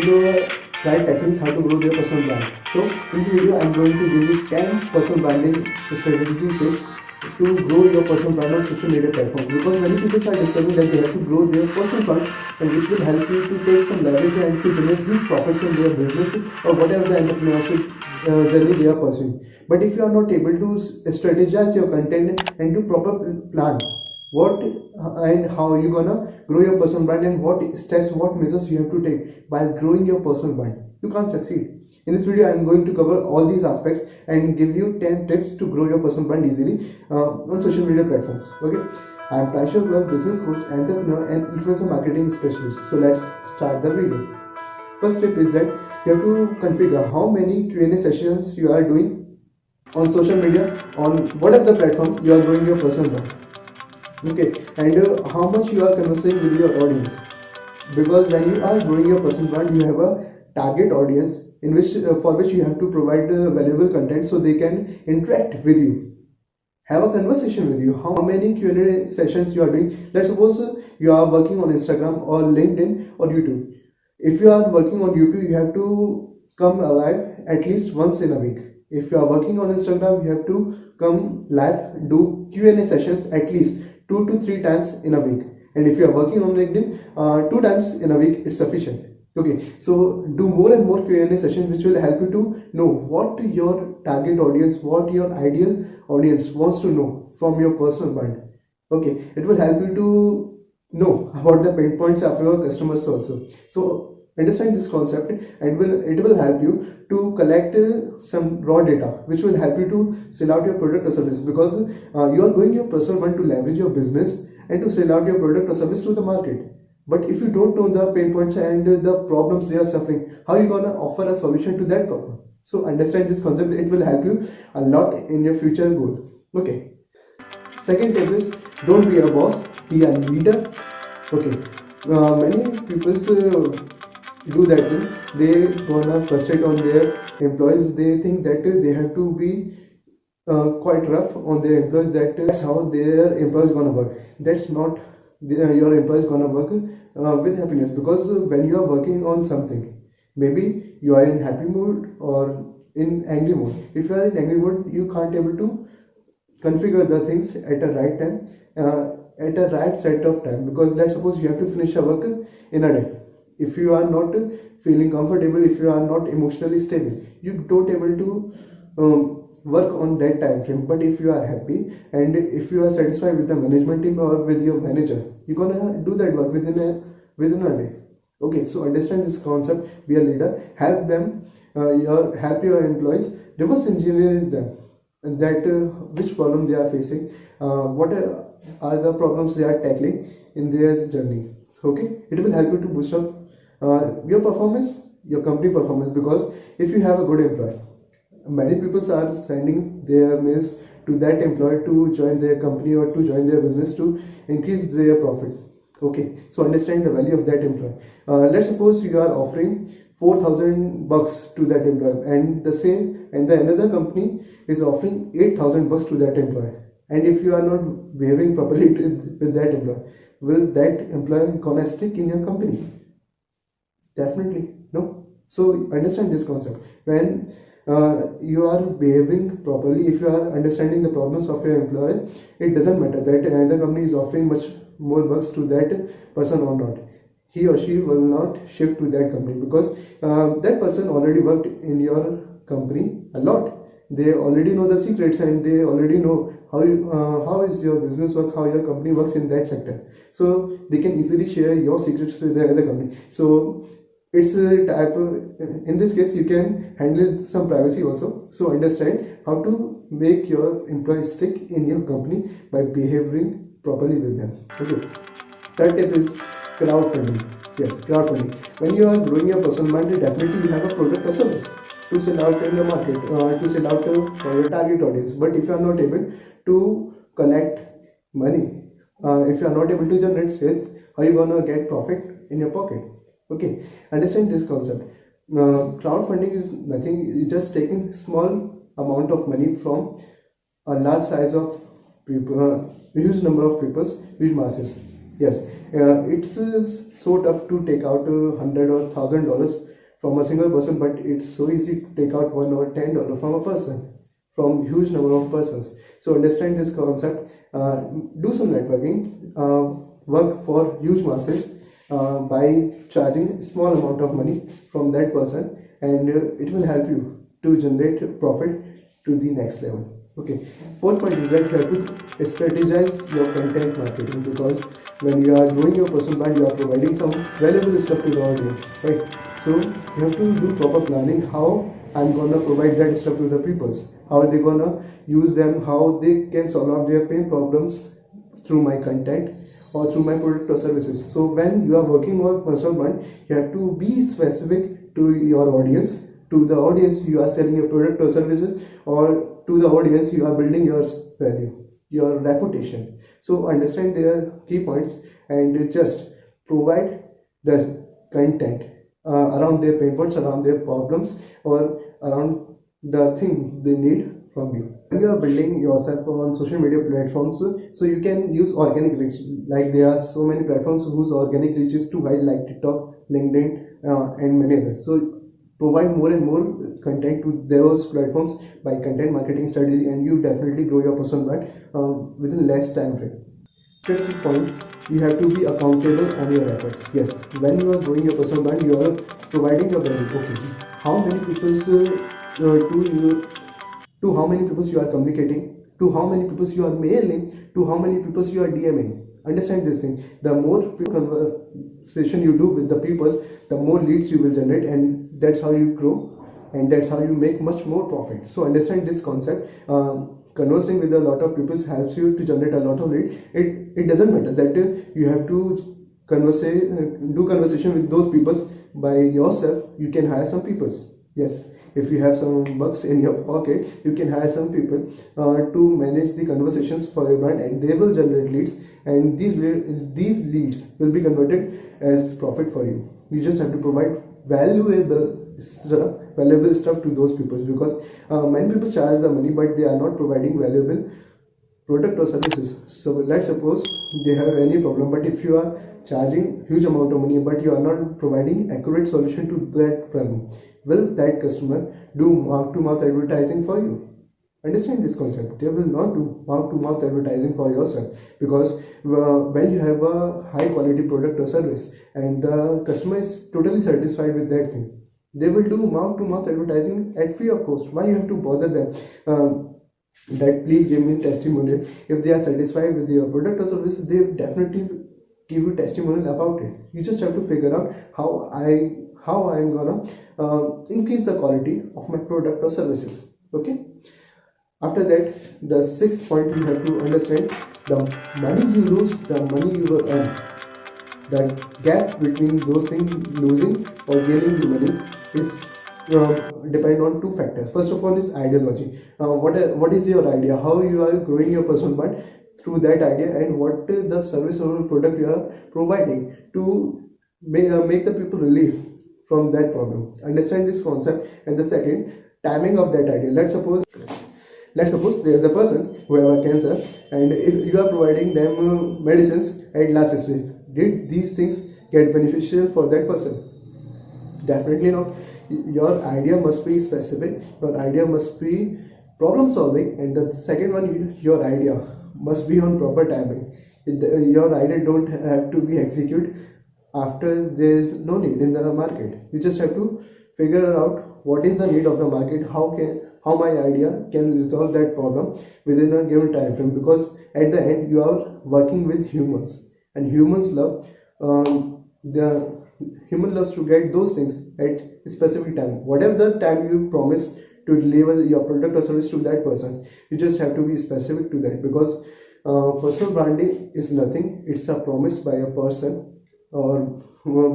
know the right techniques how to grow their personal brand. So in this video I'm going to give you 10 personal branding strategy tips to grow your personal brand on social media platforms, because many people are discovering that they have to grow their personal brand, and which will help you to take some leverage and to generate huge profits in their business or whatever the entrepreneurship journey they are pursuing. But if you are not able to strategize your content and to proper plan what and how you gonna grow your personal brand, and what steps, what measures you have to take while growing your personal brand, you can't succeed. In this video I am going to cover all these aspects and give you 10 tips to grow your personal brand easily on social media platforms. Okay, I am Prashant, business coach, entrepreneur and influencer marketing specialist. So let's start the video. First tip is that you have to configure how many Q&A sessions you are doing on social media, on whatever the platform you are growing your personal brand. Okay, and how much you are conversing with your audience, because when you are growing your personal brand you have a target audience in which for which you have to provide valuable content so they can interact with you, have a conversation with you. How many Q&A sessions you are doing? Let's suppose you are working on Instagram or LinkedIn or YouTube. If you are working on YouTube, you have to come live at least once in a week. If you are working on Instagram, you have to come live, do Q&A sessions at least 2 to 3 times in a week. And if you are working on LinkedIn, 2 times in a week, it's sufficient. Okay, so do more and more Q&A sessions, which will help you to know what your target audience, what your ideal audience wants to know from your personal brand. Okay, it will help you to know about the pain points of your customers also. So understand this concept, and it will help you to collect some raw data which will help you to sell out your product or service, because you are going your personal brand to leverage your business and to sell out your product or service to the market. But if you don't know the pain points and the problems they are suffering, how are you gonna offer a solution to that problem? So understand this concept, it will help you a lot in your future goal. Okay, second tip is don't be a boss, be a leader. Okay, many people do that thing. They gonna frustrate on their employees. They think that they have to be quite rough on their employees, that's how their employees gonna work. That's not your employees gonna work with happiness, because when you are working on something, maybe you are in happy mood or in angry mood. If you are in angry mood, you can't able to configure the things at a right time, at a right set of time, because let's suppose you have to finish a work in a day. If you are not feeling comfortable, if you are not emotionally stable, you don't able to work on that time frame. But if you are happy and if you are satisfied with the management team or with your manager, you're gonna do that work within a day. Okay, so understand this concept, be a leader, help them, help your employees, reverse engineer them, and that which problem they are facing, what are the problems they are tackling in their journey. Okay, it will help you to boost up your performance, your company performance, because if you have a good employee, many people are sending their mails to that employee to join their company or to join their business to increase their profit. Okay, so understand the value of that employee. Let's suppose you are offering 4,000 bucks to that employee, and the another company is offering 8,000 bucks to that employee. And if you are not behaving properly with that employee, will that employee gonna stick in your company? Definitely no. So understand this concept. When you are behaving properly, if you are understanding the problems of your employee, it doesn't matter that another company is offering much more bucks to that person or not. He or she will not shift to that company, because that person already worked in your company a lot. They already know the secrets, and they already know how is your business work, how your company works in that sector. So they can easily share your secrets with the other company. So it's a type in this case you can handle some privacy also. So understand how to make your employees stick in your company by behaving properly with them. Okay, third tip is crowdfunding. Yes, crowdfunding. When you are growing your personal brand, definitely you have a product or service to sell out in the market, to sell out for your target audience. But if you are not able to collect money, if you are not able to generate sales, how are you gonna get profit in your pocket? Okay, understand this concept. Crowdfunding is nothing, it's just taking small amount of money from a large size of people, huge number of people, huge masses. Yes, it's so tough to take out $100 or $1,000 from a single person, but it's so easy to take out $1 or $10 from a person, from huge number of persons. So understand this concept. Do some networking. Work for huge masses by charging small amount of money from that person, and it will help you to generate profit to the next level. Okay, fourth point is that you have to strategize your content marketing, because when you are growing your personal brand, you are providing some valuable stuff to the audience, right? So you have to do proper planning. How I'm gonna provide that stuff to the peoples, how are they gonna use them, how they can solve out their pain problems through my content or through my product or services. So when you are working on personal brand, you have to be specific to your audience, to the audience you are selling your product or services, or to the audience you are building your value, your reputation. So understand their key points and just provide the content around their pain points, around their problems, or around the thing they need from you. When you are building yourself on social media platforms, so you can use organic reach. Like there are so many platforms whose organic reach is too high, like TikTok, LinkedIn, and many others. So provide more and more content to those platforms by content marketing strategy, and you definitely grow your personal brand within less time frame. Fifth point, you have to be accountable on your efforts. Yes, when you are growing your personal brand, you are providing your value. Okay, how many people to how many people you are communicating, to how many people you are mailing, to how many people you are DMing. Understand this thing. The more conversation you do with the people, the more leads you will generate, and that's how you grow, and that's how you make much more profit. So understand this concept. Conversing with a lot of people helps you to generate a lot of lead. It doesn't matter that you have to do conversation with those people by yourself. You can hire some people. Yes, if you have some bucks in your pocket, you can hire some people to manage the conversations for your brand, and they will generate leads, and these leads will be converted as profit for you. You just have to provide valuable stuff to those people, because many people charge the money but they are not providing valuable product or services. So let's suppose they have any problem, but if you are charging huge amount of money but you are not providing accurate solution to that problem, will that customer do mouth to mouth advertising for you? Understand this concept. They will not do mouth to mouth advertising for yourself, because when you have a high quality product or service and the customer is totally satisfied with that thing, they will do mouth to mouth advertising at free of cost. Why you have to bother them that please give me testimonial? If they are satisfied with your product or service, they definitely give you testimonial about it. You just have to figure out how I'm gonna increase the quality of my product or services. Okay, after that, the sixth point, you have to understand the money you lose, the money you will earn. The gap between those things, losing or gaining the money, is depend on two factors. First of all is ideology. What is your idea? How you are growing your personal brand through that idea, and what is the service or product you are providing to make the people relief from that problem. Understand this concept. And the second, timing of that idea. Let's suppose there is a person who have a cancer, and if you are providing them medicines at last stage, did these things get beneficial for that person? Definitely not. Your idea must be specific, your idea must be problem solving, and the second one, your idea must be on proper timing. Your idea don't have to be executed after there is no need in the market. You just have to figure out what is the need of the market, how my idea can resolve that problem within a given time frame, because at the end you are working with humans, and humans love the human loves to get those things at a specific time. Whatever the time you promised to deliver your product or service to that person, you just have to be specific to that, because personal branding is nothing, it's a promise by a person, or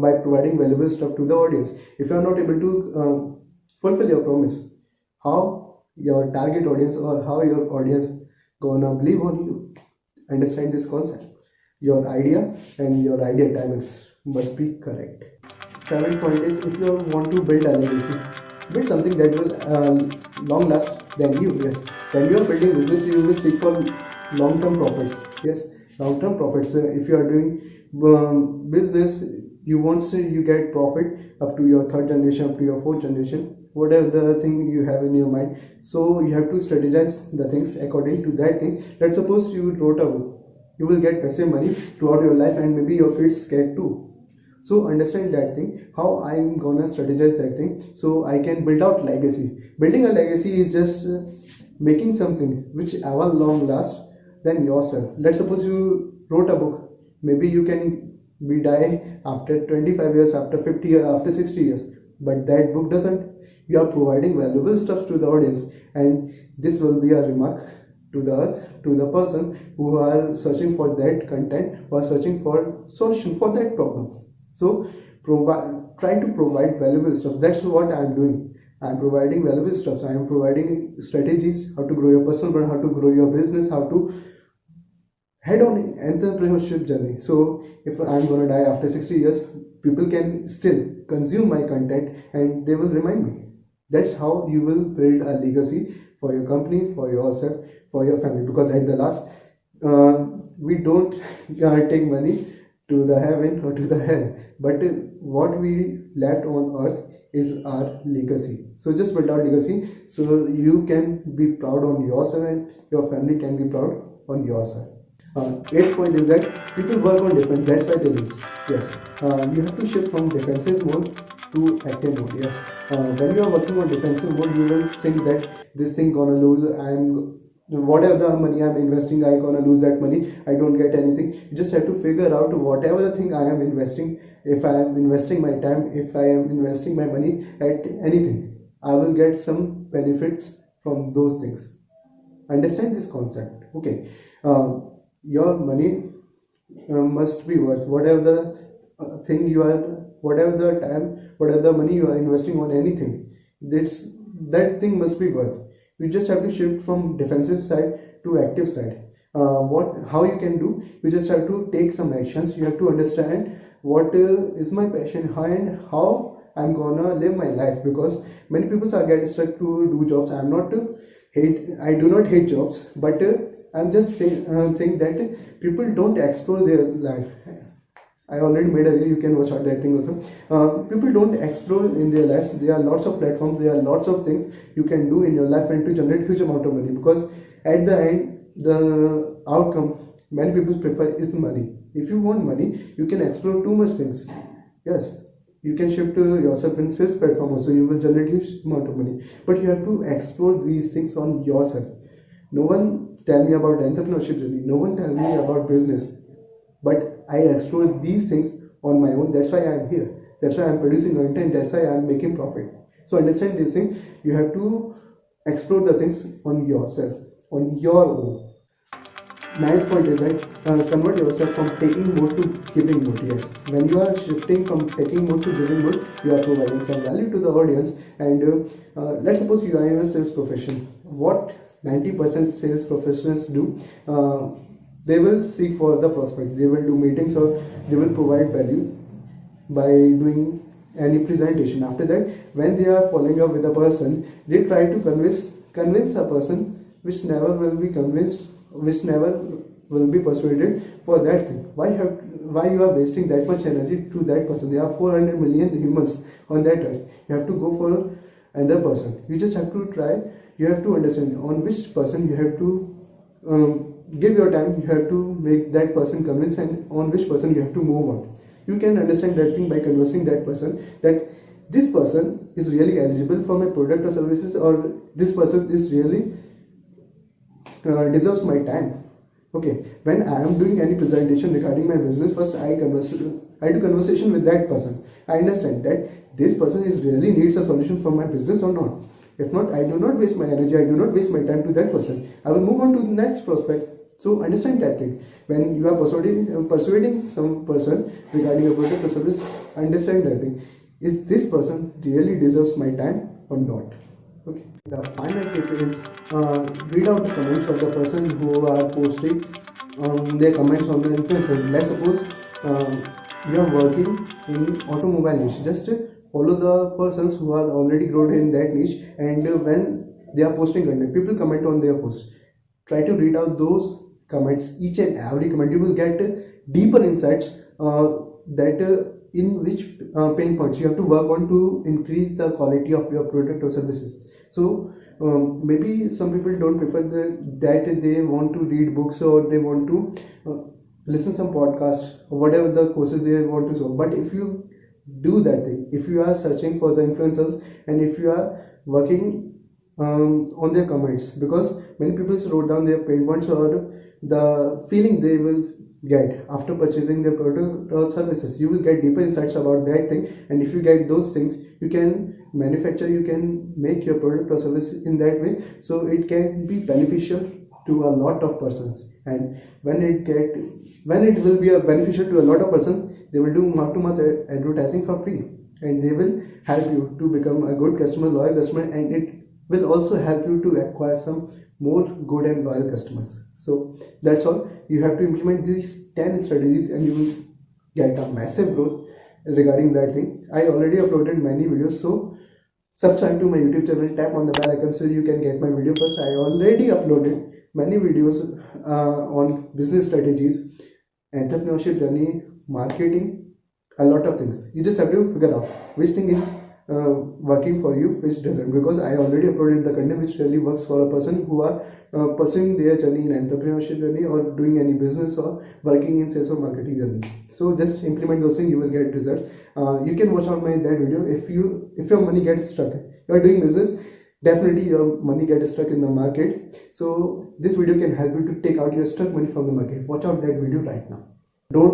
by providing valuable stuff to the audience. If you are not able to fulfill your promise, how your target audience or how your audience gonna believe on you? Understand this concept. Your idea and your idea timings must be correct. Seventh point is, if you want to build a legacy, build something that will long last than you. Yes, when you are building business, you will seek for long-term profits. Yes, long-term profits. If you are doing business, you won't say you get profit up to your third generation, up to your fourth generation, whatever the thing you have in your mind. So you have to strategize the things according to that thing. Let's suppose you wrote a book, you will get passive money throughout your life, and maybe your kids get too. So understand that thing, how I'm gonna strategize that thing, so I can build out legacy. Building a legacy is just making something which ever long last than yourself. Let's suppose you wrote a book, maybe you can be die after 25 years, after 50 years, after 60 years, but that book doesn't. You are providing valuable stuff to the audience, and this will be a remark to the earth, to the person who are searching for that content, who are searching for solution for that problem. So try to provide valuable stuff. That's what I'm doing. I'm providing valuable stuff. I'm providing strategies, how to grow your personal brand, how to grow your business, how to head on entrepreneurship journey. So if I'm gonna die after 60 years, people can still consume my content and they will remind me. That's how you will build a legacy for your company, for yourself, for your family. Because at the last, we don't take money to the heaven or to the hell, but what we left on earth is our legacy. So just build our legacy so you can be proud on yourself and your family can be proud on yourself. Eighth point is that people work on different, that's why they lose. Yes, you have to shift from defensive mode to active mode. Yes, when you are working on defensive mode, you will think that this thing gonna lose, whatever the money I'm investing, I'm gonna lose that money, I don't get anything. You just have to figure out whatever the thing I am investing, if I am investing my time, if I am investing my money at anything, I will get some benefits from those things. Understand this concept. Okay, your money must be worth whatever the thing you are, whatever the time, whatever the money you are investing on anything, that thing must be worth. You just have to shift from defensive side to active side. How you can do, you just have to take some actions. You have to understand what is my passion and how I'm gonna live my life, because many people are getting stuck to do jobs. I do not hate jobs, but I'm just think that people don't explore their life. I already made a reel, you can watch out that thing also. People don't explore in their lives. There are lots of platforms, there are lots of things you can do in your life and to generate huge amount of money, because at the end, the outcome many people prefer is money. If you want money, you can explore too much things. Yes, you can shift yourself in sales platform also, you will generate huge amount of money, but you have to explore these things on yourself. No one tell me about entrepreneurship journey, no one tell me about business, but I explore these things on my own. That's why I am here, that's why I am producing content, that's why I am making profit. So understand this thing, you have to explore the things on yourself, on your own. Ninth point is that convert yourself from taking mode to giving mode. Yes, when you are shifting from taking mode to giving mode, you are providing some value to the audience. And let's suppose you are in a sales profession. What 90% sales professionals do, they will seek for the prospects, they will do meetings, or they will provide value by doing any presentation. After that, when they are following up with a person, they try to convince a person which never will be convinced, which never will be persuaded for that thing. Why you are wasting that much energy to that person? There are 400 million humans on that earth. You have to go for another person. You just have to try. You have to understand on which person you have to give your time. You have to make that person convince, and on which person you have to move on. You can understand that thing by convincing that person that this person is really eligible for my product or services, or this person is really deserves my time. Okay, when I am doing any presentation regarding my business, first I do conversation with that person. I understand that this person is really needs a solution for my business or not. If not, I do not waste my energy, I do not waste my time to that person. I will move on to the next prospect. So understand that thing. When you are persuading some person regarding a product or service, understand that thing. Is this person really deserves my time or not? Okay. The final tip is read out the comments of the person who are posting their comments on the influencer. Let's suppose you are working in automobile niche. Just follow the persons who are already grown in that niche, and when they are posting content, people comment on their post. Try to read out those comments, each and every comment, you will get deeper insights that in which pain points you have to work on to increase the quality of your product or services. So maybe some people don't prefer that they want to read books or they want to listen some podcast or whatever the courses they want to solve. But if you do that thing, if you are searching for the influencers and if you are working on their comments, because many people wrote down their pain points or the feeling they will get after purchasing their product or services, you will get deeper insights about that thing. And if you get those things, you can manufacture, you can make your product or service in that way, so it can be beneficial to a lot of persons. And when it will be a beneficial to a lot of persons, they will do mouth-to-mouth advertising for free, and they will help you to become a good customer, loyal customer, and it will also help you to acquire some more good and loyal customers. So that's all. You have to implement these 10 strategies and you will get a massive growth regarding that thing. I already uploaded many videos, so subscribe to my YouTube channel, tap on the bell icon so you can get my video first. I already uploaded many videos on business strategies, entrepreneurship journey, marketing, a lot of things. You just have to figure out which thing is working for you, which doesn't, because I already uploaded the content which really works for a person who are pursuing their journey in entrepreneurship journey or doing any business or working in sales or marketing journey. So just implement those things, you will get results. You can watch out that video. If your money gets stuck, you are doing business, definitely your money gets stuck in the market. So this video can help you to take out your stuck money from the market. Watch out that video right now. Don't